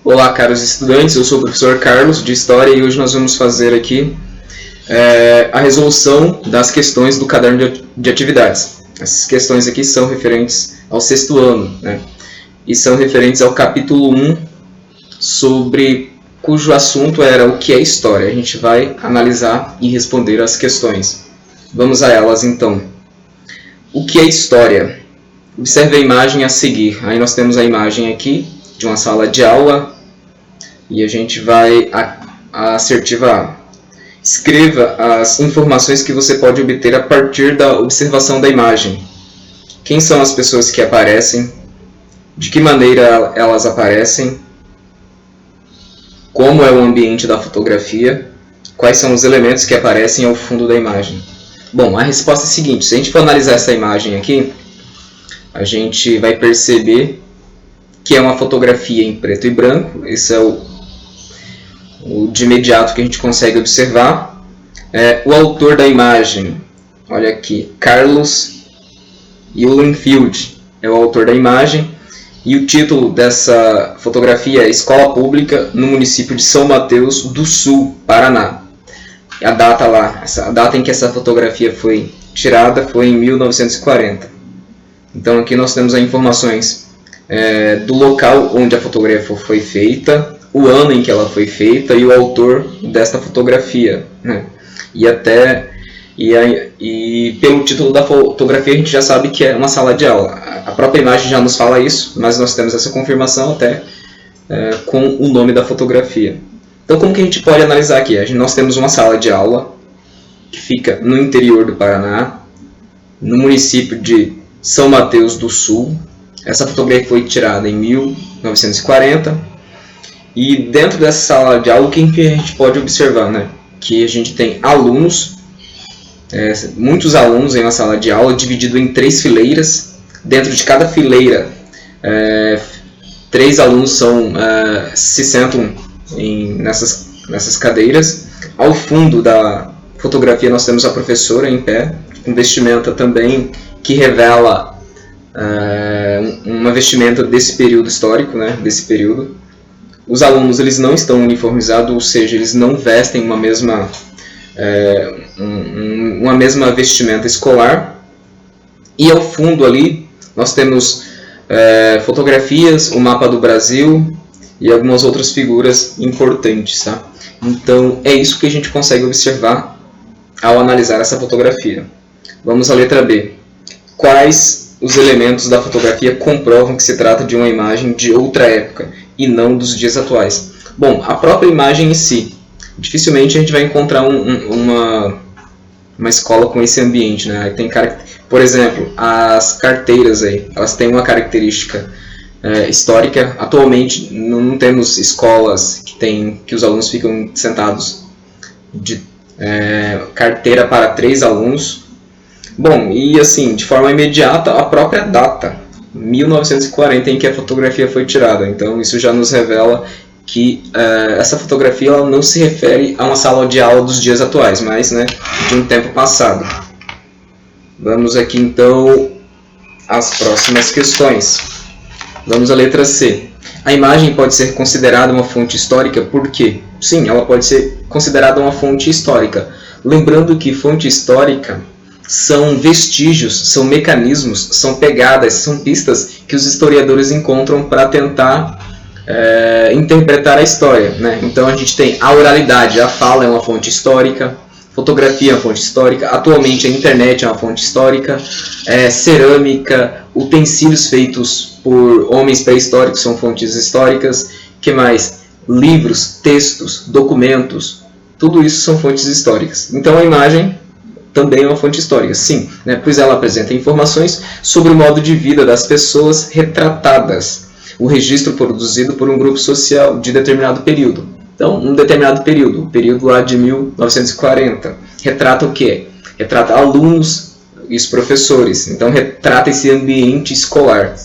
Olá, caros estudantes, eu sou o professor Carlos, de História, e hoje nós vamos fazer aqui a resolução das questões do caderno de atividades. Essas questões aqui são referentes ao 6º ano, né? E são referentes ao capítulo 1, cujo assunto era o que é História. A gente vai analisar e responder as questões. Vamos a elas, então. O que é História? Observe a imagem a seguir. Aí nós temos a imagem aqui de uma sala de aula e a gente vai assertiva. Escreva as informações que você pode obter a partir da observação da imagem. Quem são as pessoas que aparecem? De que maneira elas aparecem? Como é o ambiente da fotografia? Quais são os elementos que aparecem ao fundo da imagem? Bom, a resposta é a seguinte: se a gente for analisar essa imagem aqui, a gente vai perceber que é uma fotografia em preto e branco. Esse é o de imediato que a gente consegue observar. O autor da imagem, olha aqui, Carlos Uhlenfield é o autor da imagem. E o título dessa fotografia é Escola Pública no município de São Mateus do Sul, Paraná. A data lá, a data em que essa fotografia foi tirada foi em 1940. Então aqui nós temos as informações do local onde a fotografia foi feita, o ano em que ela foi feita e o autor desta fotografia, né? E pelo título da fotografia a gente já sabe que é uma sala de aula. A própria imagem já nos fala isso, mas nós temos essa confirmação até com o nome da fotografia. Então como que a gente pode analisar aqui? Nós temos uma sala de aula que fica no interior do Paraná, no município de São Mateus do Sul. Essa fotografia foi tirada em 1940. E dentro dessa sala de aula, o que a gente pode observar, né? Que a gente tem alunos, muitos alunos em uma sala de aula, dividido em 3 fileiras. Dentro de cada fileira, 3 alunos se sentam nessas cadeiras. Ao fundo da fotografia nós temos a professora em pé, com vestimenta também que revela uma vestimenta desse período histórico, né, desse período. Os alunos eles não estão uniformizados, ou seja, eles não vestem uma mesma vestimenta escolar. E ao fundo ali nós temos fotografias, o mapa do Brasil e algumas outras figuras importantes, tá? Então é isso que a gente consegue observar ao analisar essa fotografia. Vamos à letra B. Quais os elementos da fotografia comprovam que se trata de uma imagem de outra época e não dos dias atuais? Bom, a própria imagem em si. Dificilmente a gente vai encontrar uma escola com esse ambiente, né? Tem por exemplo, as carteiras aí, elas têm uma característica histórica. Atualmente não temos escolas que os alunos ficam sentados de carteira para 3 alunos. Bom, e assim, de forma imediata, a própria data, 1940, em que a fotografia foi tirada. Então isso já nos revela que essa fotografia ela não se refere a uma sala de aula dos dias atuais, mas, né, de um tempo passado. Vamos aqui então às próximas questões. Vamos à letra C. A imagem pode ser considerada uma fonte histórica por quê? Sim, ela pode ser considerada uma fonte histórica. Lembrando que fonte histórica são vestígios, são mecanismos, são pegadas, são pistas que os historiadores encontram para tentar interpretar a história, né? Então a gente tem a oralidade, a fala é uma fonte histórica, fotografia é uma fonte histórica, atualmente a internet é uma fonte histórica, cerâmica, utensílios feitos por homens pré-históricos são fontes históricas. Que mais? Livros, textos, documentos, tudo isso são fontes históricas. Então a imagem também é uma fonte histórica, sim, né? Pois ela apresenta informações sobre o modo de vida das pessoas retratadas, o registro produzido por um grupo social de determinado período. Então, um determinado período, o período lá de 1940, retrata o quê? Retrata alunos e os professores. Então, retrata esse ambiente escolar.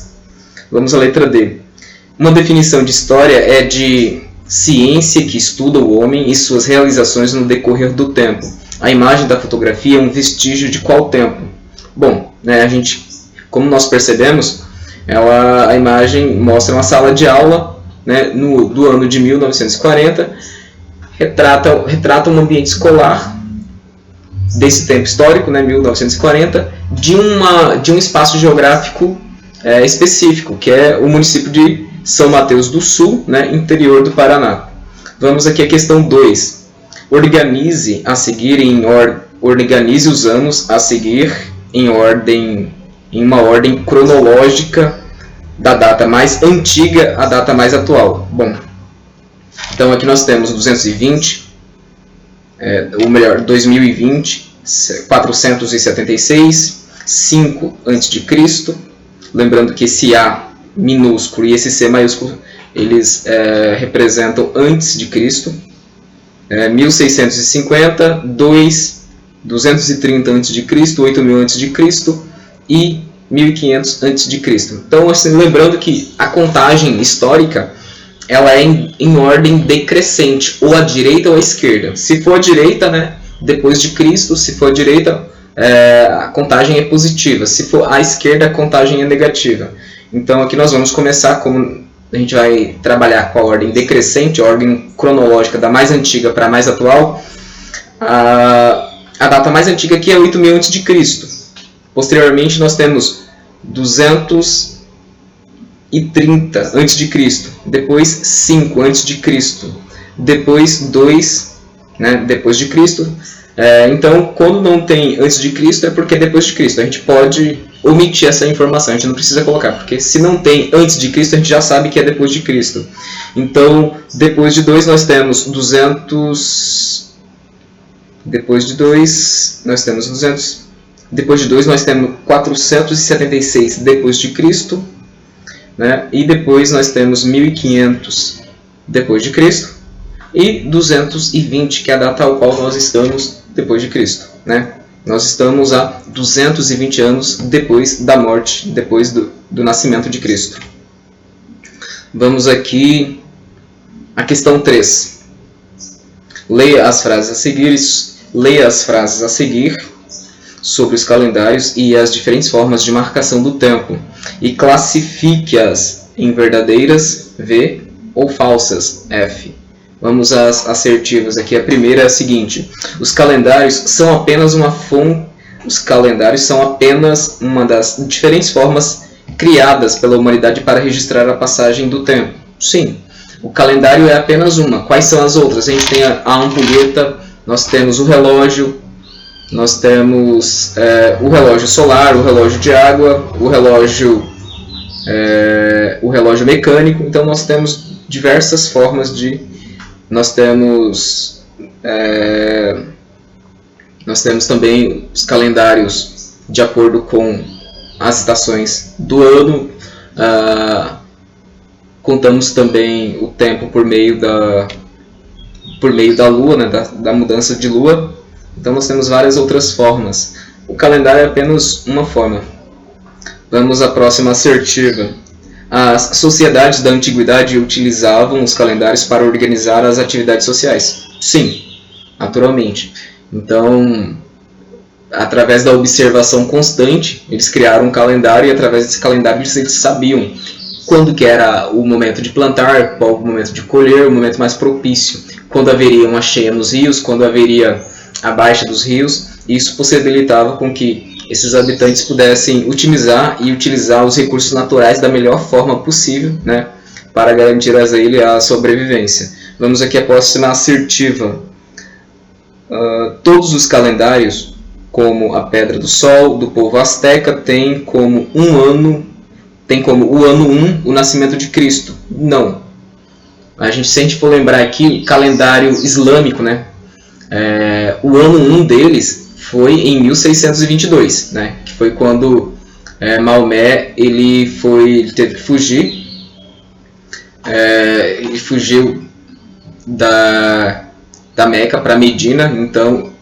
Vamos à letra D. Uma definição de história é de ciência que estuda o homem e suas realizações no decorrer do tempo. A imagem da fotografia é um vestígio de qual tempo? Bom, né, como nós percebemos, a imagem mostra uma sala de aula né, do ano de 1940, retrata um ambiente escolar desse tempo histórico, né, 1940, de um espaço geográfico específico, que é o município de São Mateus do Sul, né, interior do Paraná. Vamos aqui à questão 2. Organize os anos a seguir em uma ordem cronológica da data mais antiga à data mais atual. Bom, então aqui nós temos 220, ou melhor, 2020, 476, 5 a.C. Lembrando que esse A minúsculo e esse C maiúsculo, eles representam antes de Cristo. 1650, 230 a.C., 8.000 a.C. e 1500 a.C. Então, assim, lembrando que a contagem histórica ela é em ordem decrescente, ou à direita ou à esquerda. Se for à direita, né, depois de Cristo, se for à direita, a contagem é positiva. Se for à esquerda, a contagem é negativa. Então, aqui nós vamos começar, como a gente vai trabalhar com a ordem decrescente, a ordem cronológica da mais antiga para a mais atual. A data mais antiga aqui é 8.000 a.C. Posteriormente, nós temos 230 a.C., depois 5 a.C., depois 2, né, depois de Cristo. Então, quando não tem antes de Cristo, é porque é depois de Cristo. A gente pode omitir essa informação, a gente não precisa colocar, porque se não tem antes de Cristo, a gente já sabe que é depois de Cristo. Então, depois de 2 nós temos 200. Depois de 2 nós temos 200. Depois de 2 nós temos 476 depois de Cristo, né? E depois nós temos 1500 depois de Cristo e 220, que é a data ao qual nós estamos depois de Cristo, né? Nós estamos a 220 anos depois da morte, depois do nascimento de Cristo. Vamos aqui à questão 3. Leia as frases a seguir sobre os calendários e as diferentes formas de marcação do tempo e classifique-as em verdadeiras, V, ou falsas, F. Vamos às assertivas aqui. A primeira é a seguinte: os calendários são apenas uma das diferentes formas criadas pela humanidade para registrar a passagem do tempo. Sim, o calendário é apenas uma. Quais são as outras? A gente tem a ampulheta, nós temos o relógio, nós temos o relógio solar, o relógio de água, o relógio mecânico. Então nós temos diversas formas de... Nós temos também os calendários de acordo com as estações do ano. Contamos também o tempo por meio da lua, né, da mudança de lua. Então nós temos várias outras formas. O calendário é apenas uma forma. Vamos à próxima assertiva. As sociedades da antiguidade utilizavam os calendários para organizar as atividades sociais. Sim, naturalmente. Então, através da observação constante, eles criaram um calendário e através desse calendário eles sabiam quando que era o momento de plantar, qual o momento de colher, o momento mais propício, quando haveria uma cheia nos rios, quando haveria a baixa dos rios. Isso possibilitava com que esses habitantes pudessem otimizar e utilizar os recursos naturais da melhor forma possível, né, para garantir a ele a sobrevivência. Vamos aqui à próxima assertiva. Todos os calendários, como a Pedra do Sol, do povo asteca, tem como o ano 1 o nascimento de Cristo. Não. Se a gente for lembrar aqui, calendário islâmico, né, o ano 1 deles foi em 1622, né, que foi quando Maomé ele teve que fugir. Ele fugiu da Meca para Medina. Então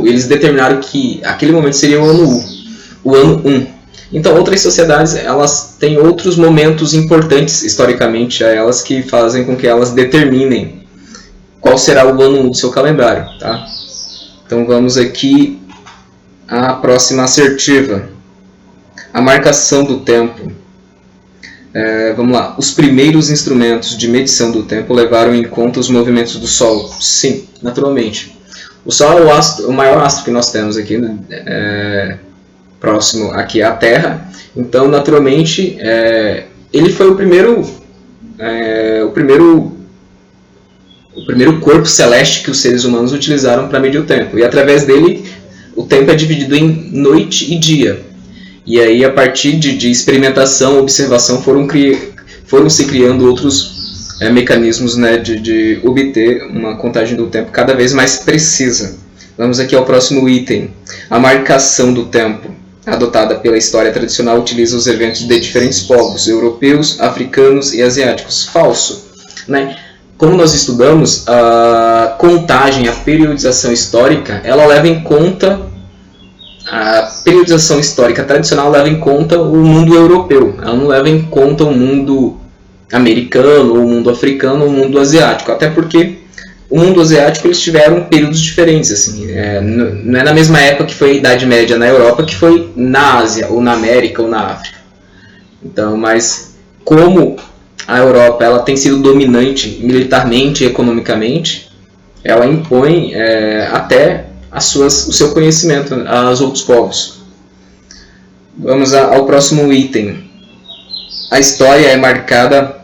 eles determinaram que aquele momento seria o ano 1. Então outras sociedades elas têm outros momentos importantes historicamente a elas que fazem com que elas determinem qual será o ano 1 do seu calendário, tá? Então vamos aqui à próxima assertiva. A marcação do tempo. Vamos lá. Os primeiros instrumentos de medição do tempo levaram em conta os movimentos do Sol? Sim, naturalmente. O Sol é o maior astro que nós temos aqui, próximo aqui à Terra. Então, naturalmente, ele foi o primeiro corpo celeste que os seres humanos utilizaram para medir o tempo. E através dele, o tempo é dividido em noite e dia. E aí, a partir de experimentação, observação, foram se criando outros mecanismos, né, de obter uma contagem do tempo cada vez mais precisa. Vamos aqui ao próximo item. A marcação do tempo, adotada pela história tradicional, utiliza os eventos de diferentes povos, europeus, africanos e asiáticos. Falso, né? Como nós estudamos, a contagem, a periodização histórica, ela leva em conta... A periodização histórica tradicional leva em conta o mundo europeu, ela não leva em conta o mundo americano, o mundo africano, ou o mundo asiático, até porque o mundo asiático eles tiveram períodos diferentes, assim, não é na mesma época que foi a Idade Média na Europa que foi na Ásia, ou na América, ou na África. Então, mas como a Europa ela tem sido dominante militarmente e economicamente, ela impõe até o seu conhecimento aos outros povos. Vamos ao próximo item. A história é marcada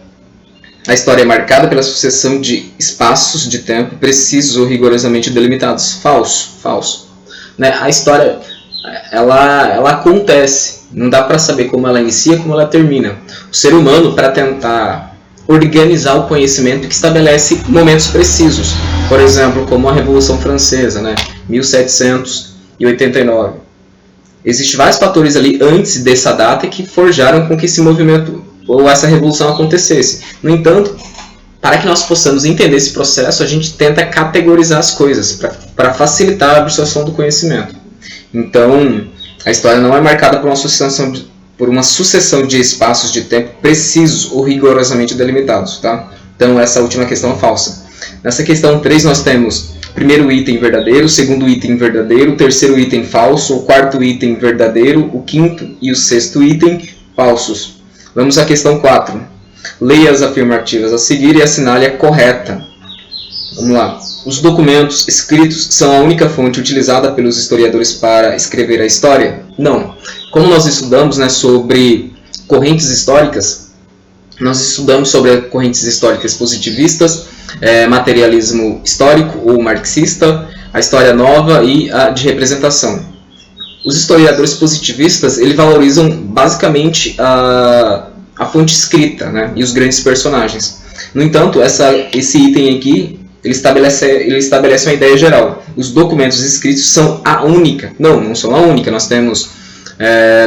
pela sucessão de espaços de tempo precisos ou rigorosamente delimitados. Falso. Né? A história ela acontece. Não dá para saber como ela inicia, como ela termina. O ser humano, para tentar organizar o conhecimento, que estabelece momentos precisos. Por exemplo, como a Revolução Francesa, né? 1789. Existem vários fatores ali antes dessa data que forjaram com que esse movimento ou essa revolução acontecesse. No entanto, para que nós possamos entender esse processo, a gente tenta categorizar as coisas para facilitar a absorção do conhecimento. Então, a história não é marcada por uma sucessão de espaços de tempo precisos ou rigorosamente delimitados. Tá? Então, essa última questão é falsa. Nessa questão 3, nós temos o primeiro item verdadeiro, o segundo item verdadeiro, o terceiro item falso, o quarto item verdadeiro, o quinto e o sexto item falsos. Vamos à questão 4. Leia as afirmativas a seguir e assinale a correta. Vamos lá. Os documentos escritos são a única fonte utilizada pelos historiadores para escrever a história? Não. Como nós estudamos, né, sobre correntes históricas, nós estudamos sobre correntes históricas positivistas, materialismo histórico ou marxista, a história nova e a de representação. Os historiadores positivistas eles valorizam basicamente a fonte escrita, né, e os grandes personagens. No entanto, esse item aqui ele estabelece uma ideia geral. Os documentos escritos são a única. Não são a única. Nós temos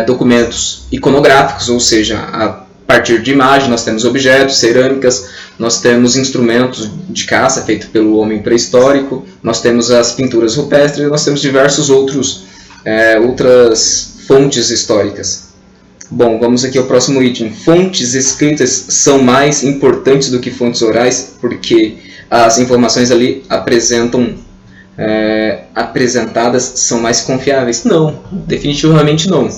documentos iconográficos, ou seja, a partir de imagem, nós temos objetos, cerâmicas, nós temos instrumentos de caça feitos pelo homem pré-histórico, nós temos as pinturas rupestres, nós temos diversos outras fontes históricas. Bom, vamos aqui ao próximo item. Fontes escritas são mais importantes do que fontes orais, porque as informações ali apresentadas são mais confiáveis? Não, definitivamente não.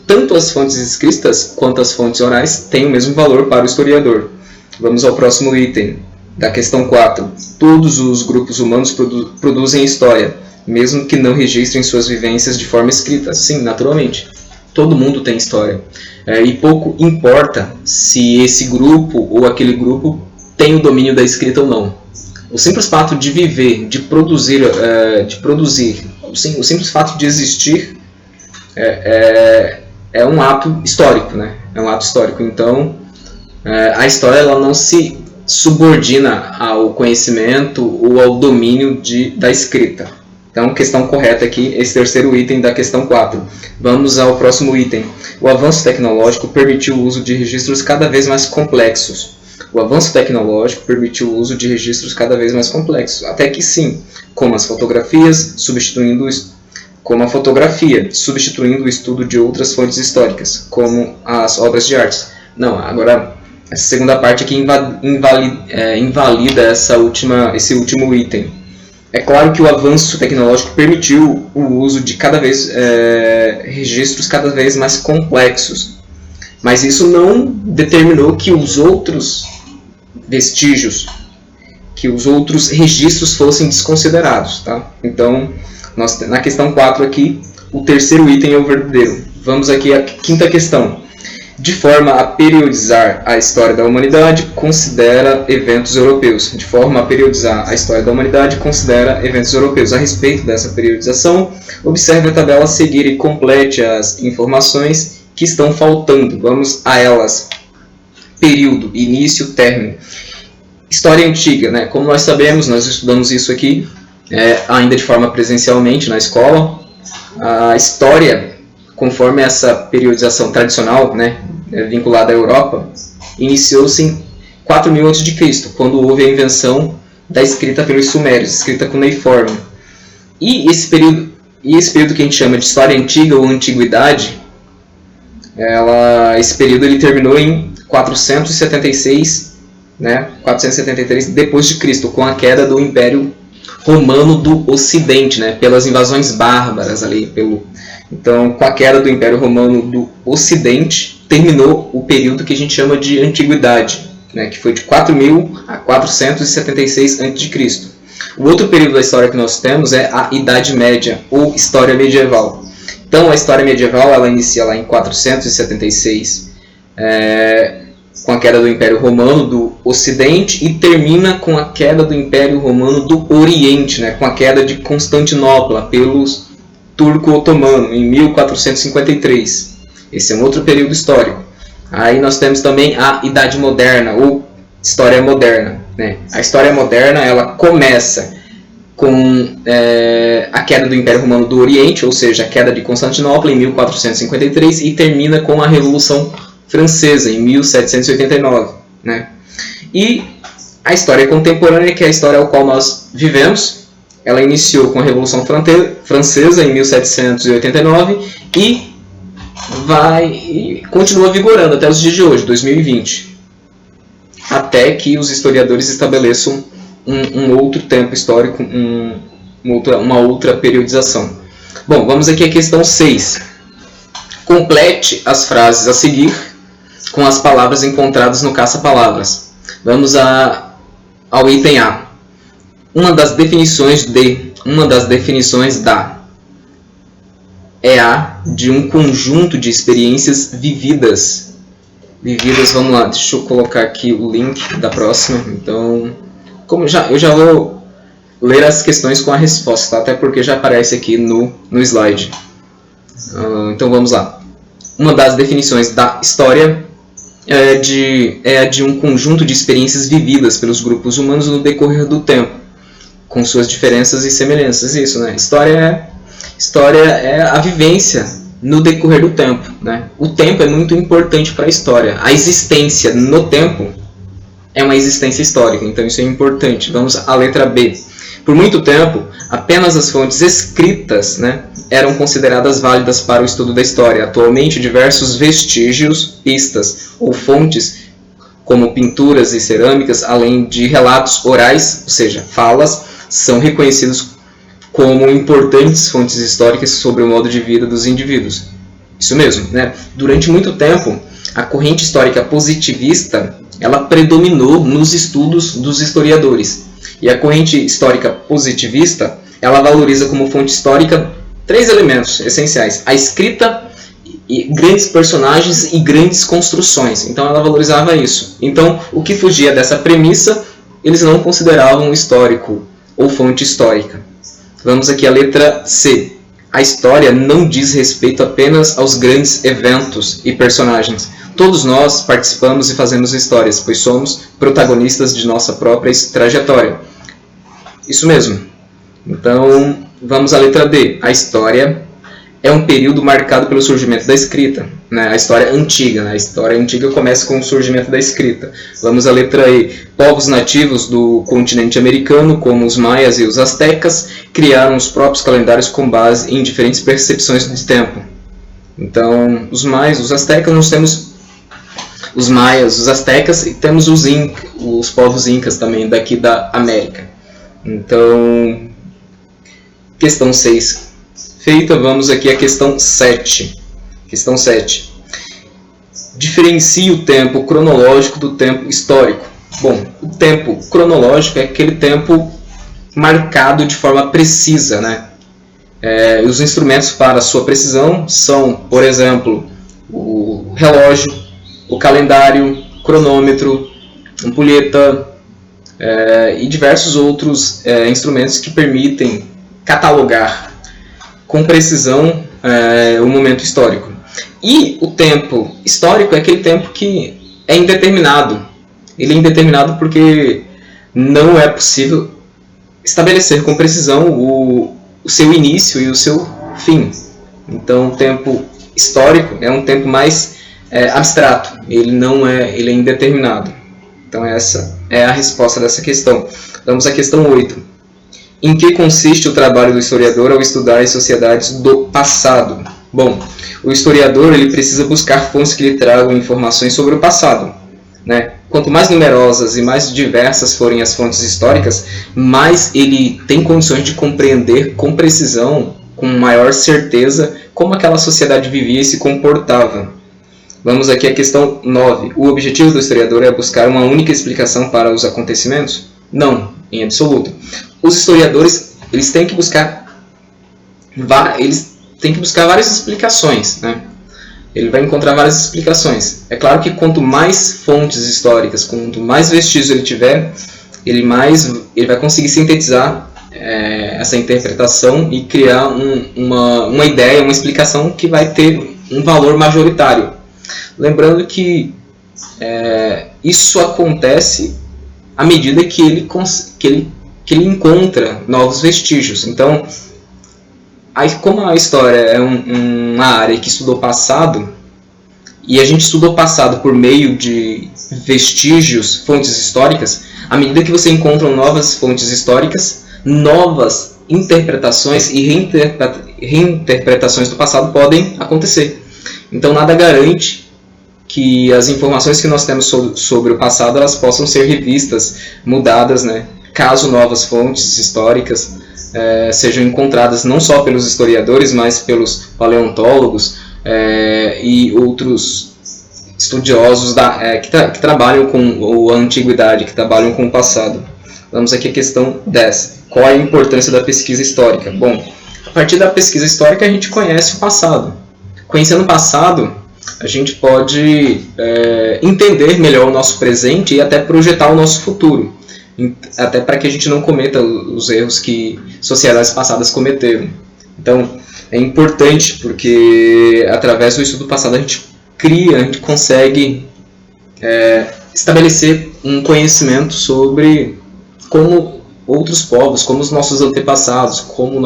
Tanto as fontes escritas quanto as fontes orais têm o mesmo valor para o historiador. Vamos ao próximo item, da questão 4. Todos os grupos humanos produzem história, mesmo que não registrem suas vivências de forma escrita. Sim, naturalmente. Todo mundo tem história. E pouco importa se esse grupo ou aquele grupo tem o domínio da escrita ou não. O simples fato de viver, de produzir, o simples fato de existir é um ato histórico, né? É um ato histórico. Então, a história ela não se subordina ao conhecimento ou ao domínio da escrita. Então, questão correta aqui, esse terceiro item da questão 4. Vamos ao próximo item. O avanço tecnológico permitiu o uso de registros cada vez mais complexos. O avanço tecnológico permitiu o uso de registros cada vez mais complexos. Até que sim, como a fotografia, substituindo o estudo de outras fontes históricas, como as obras de arte. Não, agora, essa segunda parte aqui invalida esse último item. É claro que o avanço tecnológico permitiu o uso de registros cada vez mais complexos, Mas isso não determinou que os outros vestígios, que os outros registros fossem desconsiderados. Tá? Então, na questão 4 aqui, o terceiro item é o verdadeiro. Vamos aqui à quinta questão. De forma a periodizar a história da humanidade, considera eventos europeus. De forma a periodizar a história da humanidade, considera eventos europeus. A respeito dessa periodização, observe a tabela a seguir e complete as informações que estão faltando. Vamos a elas. Período, início, término. História antiga, né? Como nós sabemos, nós estudamos isso aqui, ainda de forma presencialmente na escola. A história, conforme essa periodização tradicional, né, vinculada à Europa, iniciou-se em 4000 a.C., quando houve a invenção da escrita pelos sumérios, escrita cuneiforme. E esse período que a gente chama de história antiga ou antiguidade, esse período ele terminou em 476, né, 473 depois de Cristo, com a queda do Império Romano do Ocidente, né, pelas invasões bárbaras ali, então, com a queda do Império Romano do Ocidente, terminou o período que a gente chama de Antiguidade, né, que foi de 4000 a 476 a.C. O outro período da história que nós temos é a Idade Média, ou História Medieval. Então, a História Medieval ela inicia lá em 476, com a queda do Império Romano do Ocidente, e termina com a queda do Império Romano do Oriente, né, com a queda de Constantinopla pelos turco-otomano, em 1453. Esse é um outro período histórico. Aí nós temos também a Idade Moderna, ou História Moderna. Né? A História Moderna ela começa com a queda do Império Romano do Oriente, ou seja, a queda de Constantinopla em 1453, e termina com a Revolução Francesa, em 1789. Né? E a história contemporânea, que é a história ao qual nós vivemos, ela iniciou com a Revolução Francesa em 1789 e continua vigorando até os dias de hoje, 2020, até que os historiadores estabeleçam um outro tempo histórico, uma outra periodização. Bom, vamos aqui à questão 6. Complete as frases a seguir com as palavras encontradas no caça-palavras. Vamos ao item A. Uma das definições da é a de um conjunto de experiências vividas. Vamos lá, deixa eu colocar aqui o link da próxima. Então, eu já vou ler as questões com a resposta, tá? Até porque já aparece aqui no slide. Então vamos lá. Uma das definições da história é a de um conjunto de experiências vividas pelos grupos humanos no decorrer do tempo, com suas diferenças e semelhanças. Isso, né? História é a vivência no decorrer do tempo, né? O tempo é muito importante para a história. A existência no tempo é uma existência histórica, então isso é importante. Vamos à letra B. Por muito tempo, apenas as fontes escritas, né, eram consideradas válidas para o estudo da história. Atualmente, diversos vestígios, pistas ou fontes, como pinturas e cerâmicas, além de relatos orais, ou seja, falas, são reconhecidos como importantes fontes históricas sobre o modo de vida dos indivíduos. Isso mesmo, né? Durante muito tempo, a corrente histórica positivista ela predominou nos estudos dos historiadores. E a corrente histórica positivista ela valoriza como fonte histórica 3 elementos essenciais: a escrita, e grandes personagens e grandes construções. Então ela valorizava isso. Então, o que fugia dessa premissa, eles não consideravam histórico ou fonte histórica. Vamos aqui à letra C. A história não diz respeito apenas aos grandes eventos e personagens. Todos nós participamos e fazemos histórias, pois somos protagonistas de nossa própria trajetória. Isso mesmo. Então, vamos à letra D. A história é um período marcado pelo surgimento da escrita, né? A história antiga, né? A história antiga começa com o surgimento da escrita. Vamos à letra E. Povos nativos do continente americano, como os maias e os astecas, criaram os próprios calendários com base em diferentes percepções de tempo. Então, os maias, os astecas, nós temos os maias, os astecas, e temos os povos incas também daqui da América. Então, questão 6 feita, vamos aqui à questão 7. Questão 7. diferencia o tempo cronológico do tempo histórico? Bom, o tempo cronológico é aquele tempo marcado de forma precisa, né? Os instrumentos para sua precisão são, por exemplo, o relógio, o calendário, cronômetro, ampulheta e diversos outros instrumentos que permitem catalogar com precisão o momento histórico. E o tempo histórico é aquele tempo que é indeterminado. Ele é indeterminado porque não é possível estabelecer com precisão o seu início e o seu fim. Então, o tempo histórico é um tempo mais abstrato. Ele é indeterminado. Então, essa é a resposta dessa questão. Vamos à questão 8. Em que consiste o trabalho do historiador ao estudar as sociedades do passado? Bom, o historiador ele precisa buscar fontes que lhe tragam informações sobre o passado, né? Quanto mais numerosas e mais diversas forem as fontes históricas, mais ele tem condições de compreender com precisão, com maior certeza, como aquela sociedade vivia e se comportava. Vamos aqui à questão 9. O objetivo do historiador é buscar uma única explicação para os acontecimentos? Não, em absoluto. Os historiadores eles têm que buscar várias explicações, né? Ele vai encontrar várias explicações. É claro que quanto mais fontes históricas, quanto mais vestígios ele tiver, ele vai conseguir sintetizar essa interpretação e criar uma ideia, uma explicação que vai ter um valor majoritário. Lembrando que isso acontece à medida que ele encontra novos vestígios. Então, como a história é uma área que estudou passado, e a gente estudou passado por meio de vestígios, fontes históricas, à medida que você encontra novas fontes históricas, novas interpretações e reinterpretações do passado podem acontecer. Então nada garante que as informações que nós temos sobre o passado elas possam ser revistas, mudadas, né? Caso novas fontes históricas sejam encontradas não só pelos historiadores, mas pelos paleontólogos e outros estudiosos que trabalham com a antiguidade, que trabalham com o passado. Vamos aqui à questão 10. Qual é a importância da pesquisa histórica? Bom, a partir da pesquisa histórica a gente conhece o passado. Conhecendo o passado, a gente pode entender melhor o nosso presente e até projetar o nosso futuro. Até para que a gente não cometa os erros que sociedades passadas cometeram. Então, é importante porque através do estudo passado a gente consegue estabelecer um conhecimento sobre como outros povos, como os nossos antepassados, como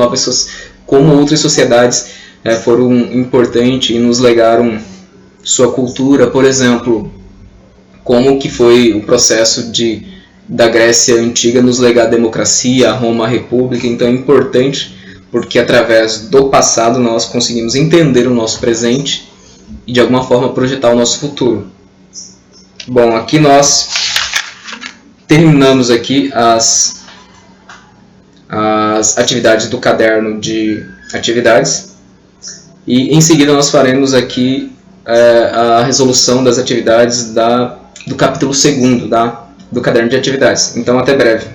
outras sociedades foram importantes e nos legaram sua cultura. Por exemplo, como que foi o processo da Grécia Antiga nos legar a democracia, a Roma a república. Então é importante porque através do passado nós conseguimos entender o nosso presente e de alguma forma projetar o nosso futuro. Bom, aqui nós terminamos aqui as atividades do caderno de atividades e em seguida nós faremos aqui a resolução das atividades do capítulo 2º, do caderno de atividades. Então, até breve.